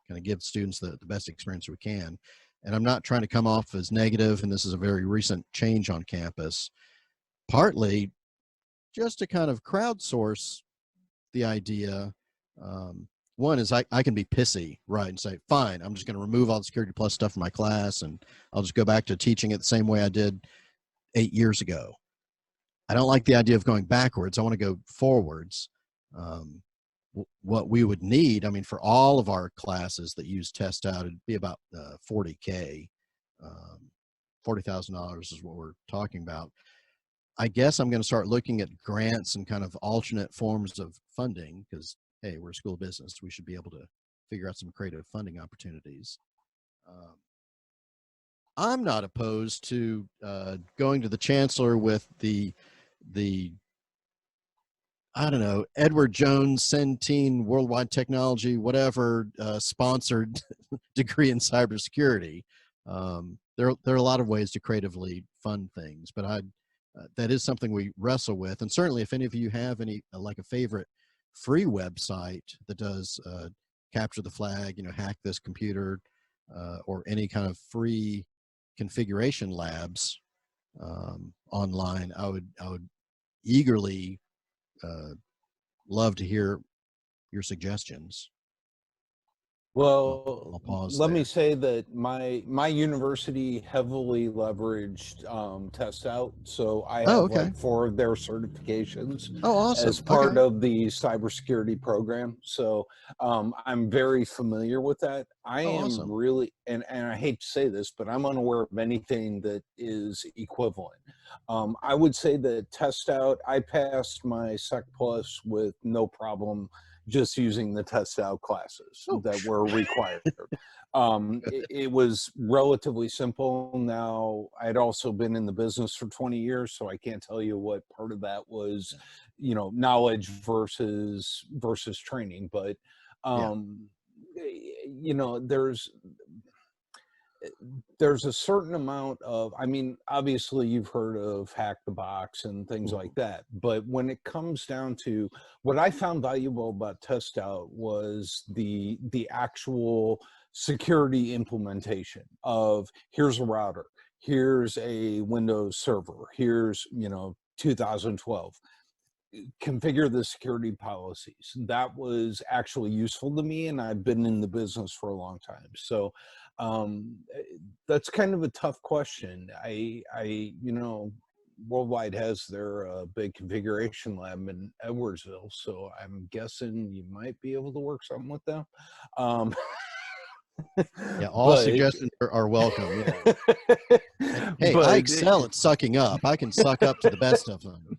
kind of give students the best experience we can. And I'm not trying to come off as negative, and this is a very recent change on campus, partly just to kind of crowdsource the idea. One is I can be pissy, right, and say, fine, I'm just going to remove all the Security Plus stuff from my class, and I'll just go back to teaching it the same way I did 8 years ago. I don't like the idea of going backwards. I want to go forwards. What we would need, I mean, for all of our classes that use Test Out, it'd be about $40K. $40,000 is what we're talking about. I guess I'm going to start looking at grants and kind of alternate forms of funding, because, hey, we're a school of business. We should be able to figure out some creative funding opportunities. I'm not opposed to going to the chancellor with the I don't know, Edward Jones Centene Worldwide Technology, whatever, sponsored degree in cybersecurity. there are a lot of ways to creatively fund things, but that is something we wrestle with. And certainly if any of you have any, like a favorite free website that does capture the flag, hack this computer, or any kind of free configuration labs online, I would eagerly love to hear your suggestions. Well, I'll pause let me there. say that my university heavily leveraged Test Out, so I have okay. like 4 of their certifications Awesome. as part Okay. of the cybersecurity program. So I'm very familiar with that. I am awesome. really, and I hate to say this, but I'm unaware of anything that is equivalent. I would say that Test Out, I passed my Sec Plus with no problem, just using the Test Out classes that were required. It was relatively simple. Now, I'd also been in the business for 20 years, so I can't tell you what part of that was, knowledge versus training. But, there's a certain amount of, I mean, obviously you've heard of Hack the Box and things like that, but when it comes down to what I found valuable about Test Out was the actual security implementation of, here's a router, here's a Windows server, here's 2012, configure the security policies. That was actually useful to me, and I've been in the business for a long time. So that's kind of a tough question. Worldwide has their big configuration lab in Edwardsville, so I'm guessing you might be able to work something with them. Yeah, all suggestions are welcome. Hey, I excel at sucking up. I can suck up to the best of them.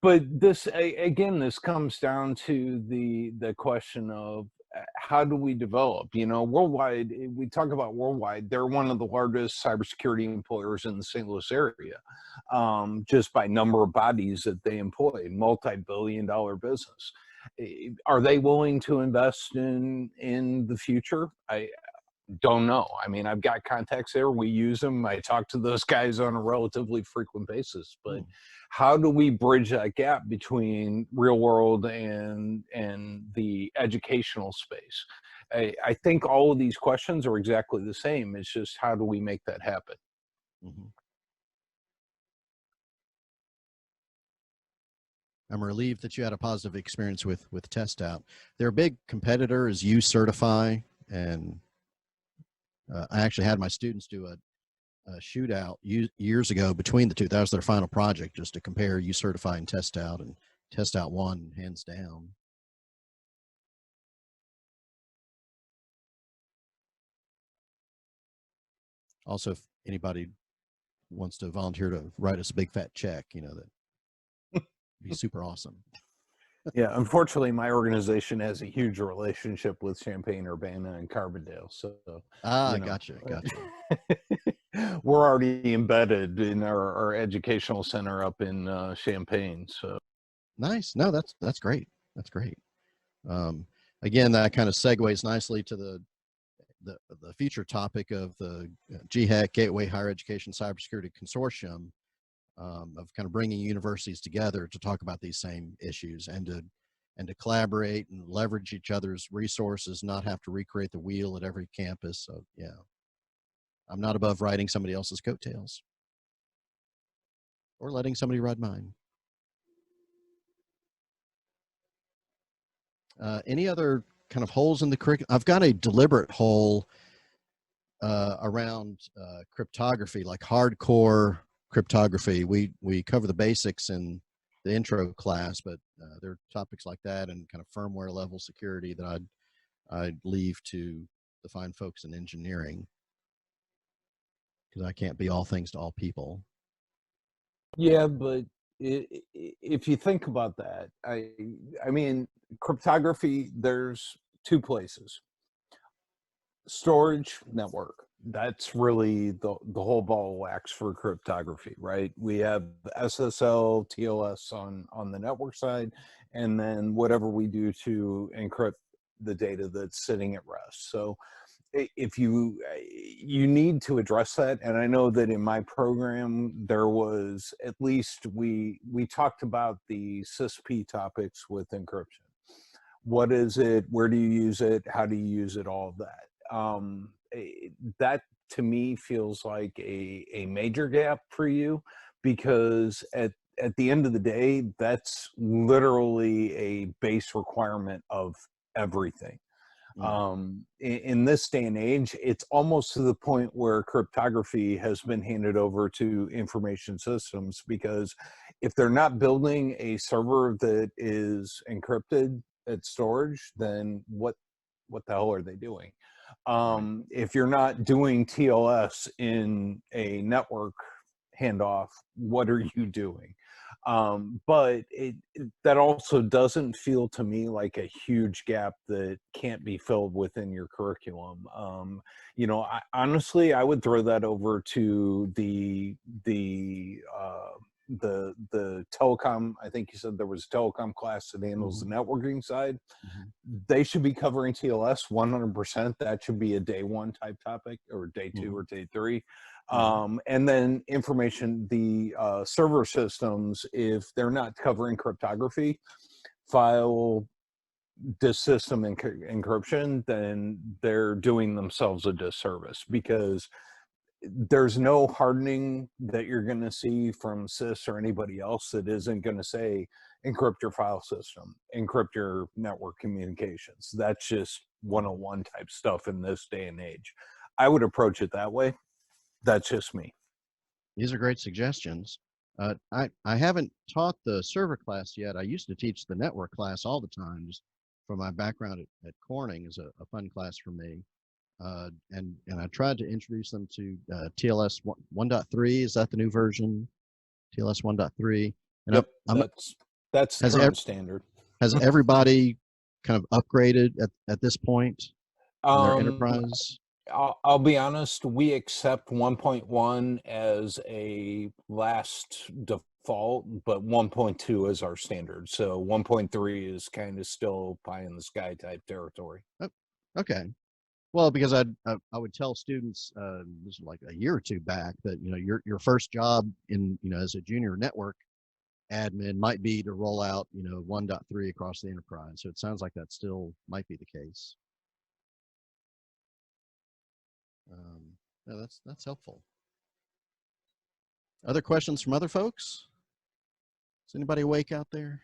But this, again, this comes down to the question of how do we develop? Worldwide, we talk about Worldwide, they're one of the largest cybersecurity employers in the St. Louis area, just by number of bodies that they employ, multi-billion-dollar business. Are they willing to invest in the future? I don't know. I mean, I've got contacts there. We use them. I talk to those guys on a relatively frequent basis. But how do we bridge that gap between real world and the educational space? I think all of these questions are exactly the same. It's just how do we make that happen? I'm relieved that you had a positive experience with Test Out. Their big competitor is UCertify, and I actually had my students do a shootout years ago between the two. That was their final project, just to compare UCertify and Test Out, and Test Out won hands down. Also, if anybody wants to volunteer to write us a big fat check, that'd be super awesome. Yeah, unfortunately, my organization has a huge relationship with Champaign-Urbana and Carbondale. So, gotcha. We're already embedded in our educational center up in Champaign. So nice. No, that's great. That's great. Again, that kind of segues nicely to the future topic of the GHECC Gateway Higher Education Cybersecurity Consortium, of kind of bringing universities together to talk about these same issues and to collaborate and leverage each other's resources, not have to recreate the wheel at every campus. So yeah, I'm not above riding somebody else's coattails or letting somebody ride mine. Any other kind of holes in the curriculum? I've got a deliberate hole around cryptography, like hardcore cryptography. We cover the basics in the intro class, but there are topics like that and kind of firmware level security that I'd leave to the fine folks in engineering, because I can't be all things to all people. Yeah, but if you think about that, I mean, cryptography, there's 2 places. Storage, network. That's really the whole ball of wax for cryptography, right? We have SSL, TLS on the network side, and then whatever we do to encrypt the data that's sitting at rest. So if you need to address that, and I know that in my program there was at least we talked about the CISP topics with encryption. What is it? Where do you use it? How do you use it? All of that. That to me feels like a major gap for you, because at the end of the day, that's literally a base requirement of everything. In this day and age, it's almost to the point where cryptography has been handed over to information systems, because if they're not building a server that is encrypted at storage, then what the hell are they doing? If you're not doing TLS in a network handoff, what are you doing? But that also doesn't feel to me like a huge gap that can't be filled within your curriculum. You know, honestly, I would throw that over to the telecom. I think you said there was a telecom class that handles the networking side. They should be covering TLS 100%. That should be a day one type topic, or day two or day three. And then information, the server systems, if they're not covering cryptography, file system encryption, then they're doing themselves a disservice, because there's no hardening that you're going to see from CIS or anybody else that isn't going to say encrypt your file system, encrypt your network communications. That's just 101 type stuff in this day and age. I would approach it that way. That's just me. These are great suggestions. I haven't taught the server class yet. I used to teach the network class all the time, just from my background at Corning is a fun class for me. And I tried to introduce them to TLS 1.3. Is that the new version? TLS 1.3. And yep, that's the current standard. Has everybody kind of upgraded at this point in their enterprise? I'll be honest, we accept 1.1 as a last default, but 1.2 is our standard. So 1.3 is kind of still pie in the sky type territory. Oh, okay. Well, because I would tell students, this was like a year or two back, that, you know, your first job in, you know, as a junior network admin might be to roll out, you know, 1.3 across the enterprise. So it sounds like that still might be the case. No, that's helpful. Other questions from other folks? Is anybody awake out there?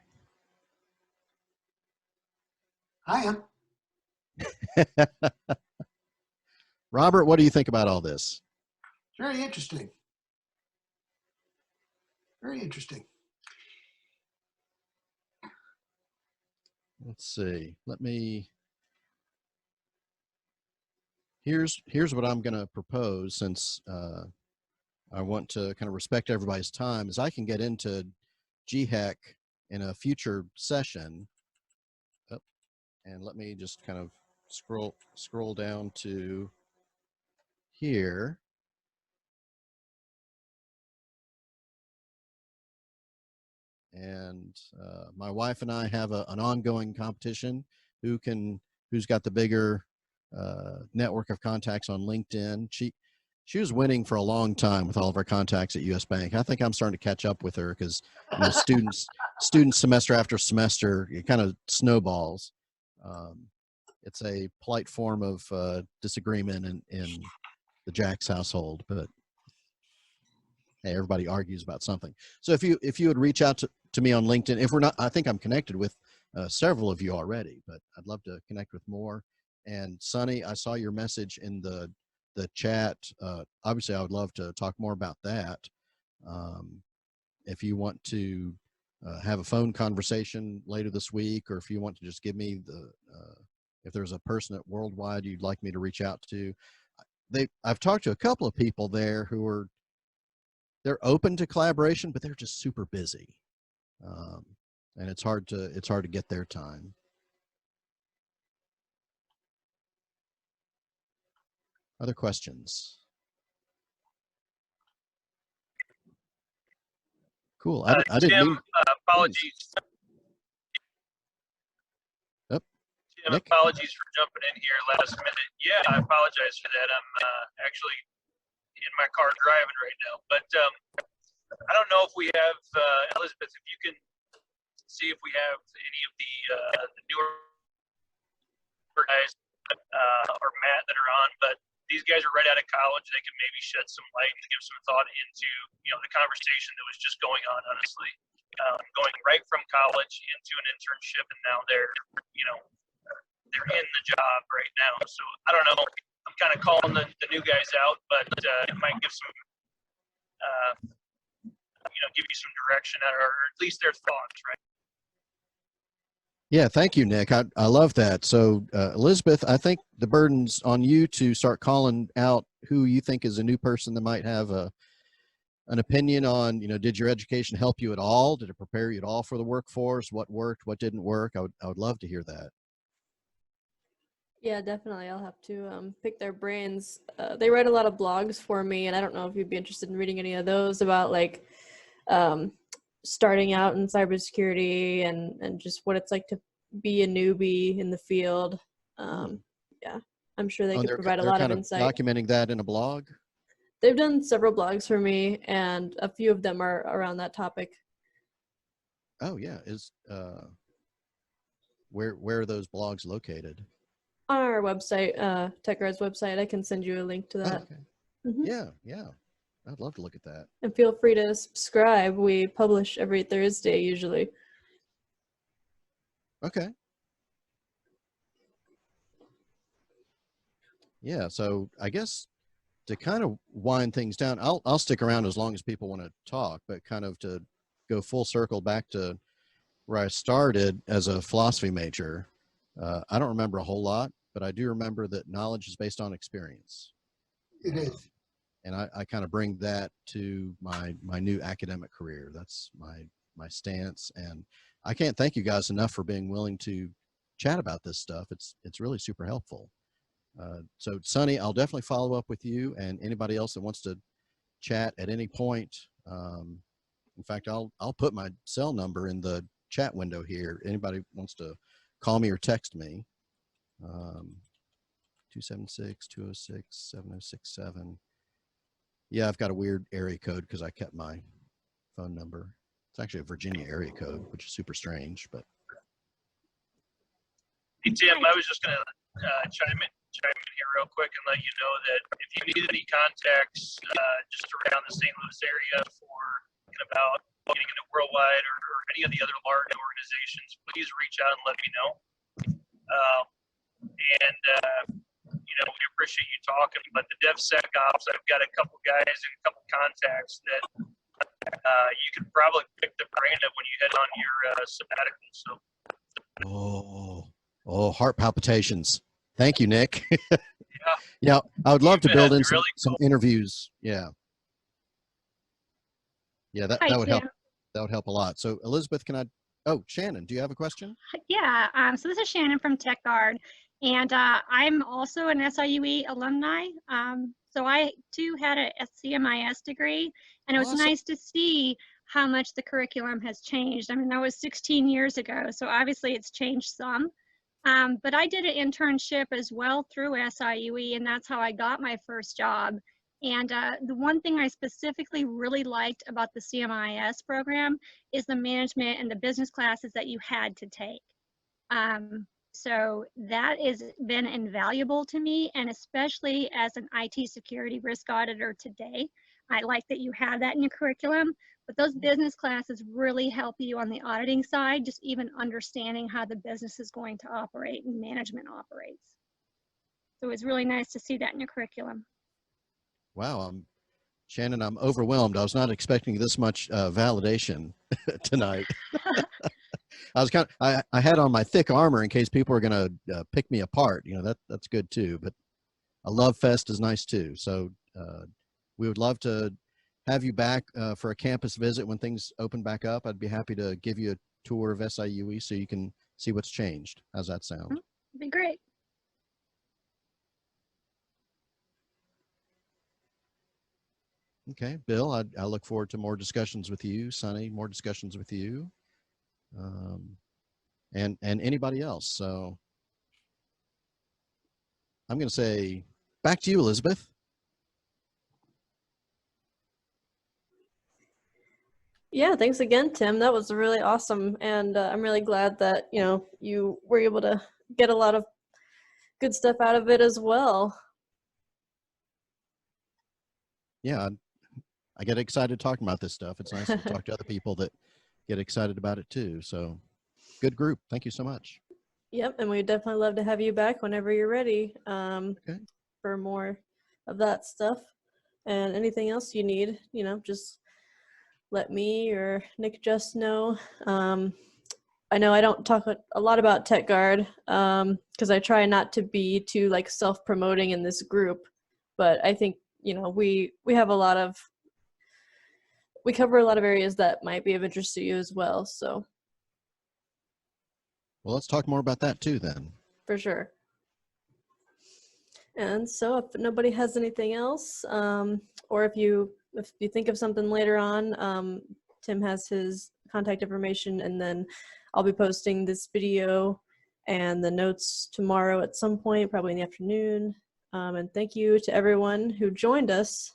I am. Robert, what do you think about all this? Very interesting. Very interesting. Let's see. Here's what I'm going to propose, since I want to kind of respect everybody's time, is I can get into GHECC in a future session. Oh, and let me just kind of scroll down to here. And my wife and I have an ongoing competition. Who's got the bigger network of contacts on LinkedIn. She was winning for a long time with all of our contacts at US Bank. I think I'm starting to catch up with her, because, you know, students semester after semester, it kind of snowballs. It's a polite form of disagreement in the Jack's household, but hey, everybody argues about something. So if you would reach out to me on LinkedIn, if we're not, I think I'm connected with several of you already, but I'd love to connect with more. And Sonny, I saw your message in the chat. Obviously, I would love to talk more about that. If you want to have a phone conversation later this week, or if you want to just give me if there's a person at Worldwide you'd like me to reach out to. I've talked to a couple of people there who they're open to collaboration, but they're just super busy. And it's hard to get their time. Other questions? Cool. I didn't Tim, mean. apologies. Yep. Tim, Nick? apologies for jumping in here last minute. Yeah, I apologize for that. I'm actually in my car driving right now. But I don't know if we have, Elizabeth, if you can see if we have any of the newer guys or Matt that are on, but these guys are right out of college. They can maybe shed some light and give some thought into, the conversation that was just going on, honestly. Going right from college into an internship, and now they're in the job right now. So I don't know. I'm kind of calling the new guys out, but it might give some, give you some direction or at least their thoughts, right? Yeah, thank you, Nick. I love that. So, Elizabeth, I think the burden's on you to start calling out who you think is a new person that might have an opinion on, did your education help you at all? Did it prepare you at all for the workforce? What worked? What didn't work? I would love to hear that. Yeah, definitely. I'll have to pick their brains. They write a lot of blogs for me, and I don't know if you'd be interested in reading any of those about starting out in cybersecurity and just what it's like to be a newbie in the field. Yeah, I'm sure they could provide a lot of insight. Documenting that in a blog? They've done several blogs for me, and a few of them are around that topic. Oh yeah, where are those blogs located? On our website, TechGuard's website. I can send you a link to that. Oh, okay. Mm-hmm. Yeah. I'd love to look at that. And feel free to subscribe. We publish every Thursday usually. Okay. Yeah, so I guess to kind of wind things down, I'll stick around as long as people want to talk, but kind of to go full circle back to where I started as a philosophy major. I don't remember a whole lot, but I do remember that knowledge is based on experience. It is. And I kind of bring that to my new academic career. That's my stance. And I can't thank you guys enough for being willing to chat about this stuff. It's really super helpful. So Sonny, I'll definitely follow up with you and anybody else that wants to chat at any point. In fact, I'll put my cell number in the chat window here. Anybody wants to call me or text me. 276-206-7067. Yeah, I've got a weird area code because I kept my phone number. It's actually a Virginia area code, which is super strange, but. Hey, Tim, I was just going to chime in here real quick and let you know that if you need any contacts just around the St. Louis area for thinking about getting into Worldwide or any of the other large organizations, please reach out and let me know. We appreciate you talking, but the DevSecOps, I've got a couple guys and a couple contacts that you could probably pick the brain of when you head on your sabbatical. Oh, heart palpitations. Thank you, Nick. Yeah. Yeah, I would love to build in really some interviews. Yeah. Yeah, that would help. That would help a lot. So Elizabeth, Shannon, do you have a question? Yeah, so this is Shannon from TechGuard, and I'm also an SIUE alumni. So I too had a CMIS degree, and it was nice to see how much the curriculum has changed. I mean, that was 16 years ago, so obviously it's changed some. But I did an internship as well through SIUE, and that's how I got my first job. And the one thing I specifically really liked about the CMIS program is the management and the business classes that you had to take. So that has been invaluable to me, and especially as an IT security risk auditor today, I like that you have that in your curriculum. But those business classes really help you on the auditing side, just even understanding how the business is going to operate and management operates. So it's really nice to see that in your curriculum. Wow, Shannon, I'm overwhelmed. I was not expecting this much validation tonight. I had on my thick armor in case people are going to pick me apart. That's good too. But a love fest is nice too. So we would love to have you back for a campus visit when things open back up. I'd be happy to give you a tour of SIUE so you can see what's changed. How's that sound? That'd be great. Okay, Bill, I look forward to more discussions with you. Sonny, more discussions with you. And anybody else. So I'm going to say back to you, Elizabeth. Yeah, thanks again, Tim. That was really awesome, and I'm really glad that you were able to get a lot of good stuff out of it as well. Yeah, I get excited talking about this stuff. It's nice to talk to other people that get excited about it too. So, good group. Thank you so much. Yep, and we'd definitely love to have you back whenever you're ready Okay. for more of that stuff. And anything else you need, just let me or Nick just know. I know I don't talk a lot about TechGuard because I try not to be too like self-promoting in this group, but I think we have we cover a lot of areas that might be of interest to you as well. So. Well, let's talk more about that too then. For sure. And so if nobody has anything else, or if you think of something later on, Tim has his contact information, and then I'll be posting this video and the notes tomorrow at some point, probably in the afternoon. And thank you to everyone who joined us.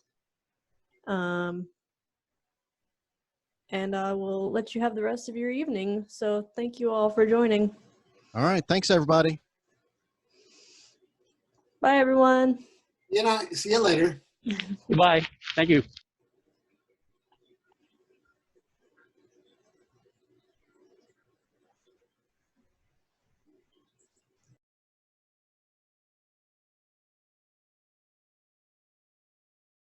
And I will let you have the rest of your evening. So thank you all for joining. All right. Thanks, everybody. Bye, everyone. See you later. Goodbye. Thank you.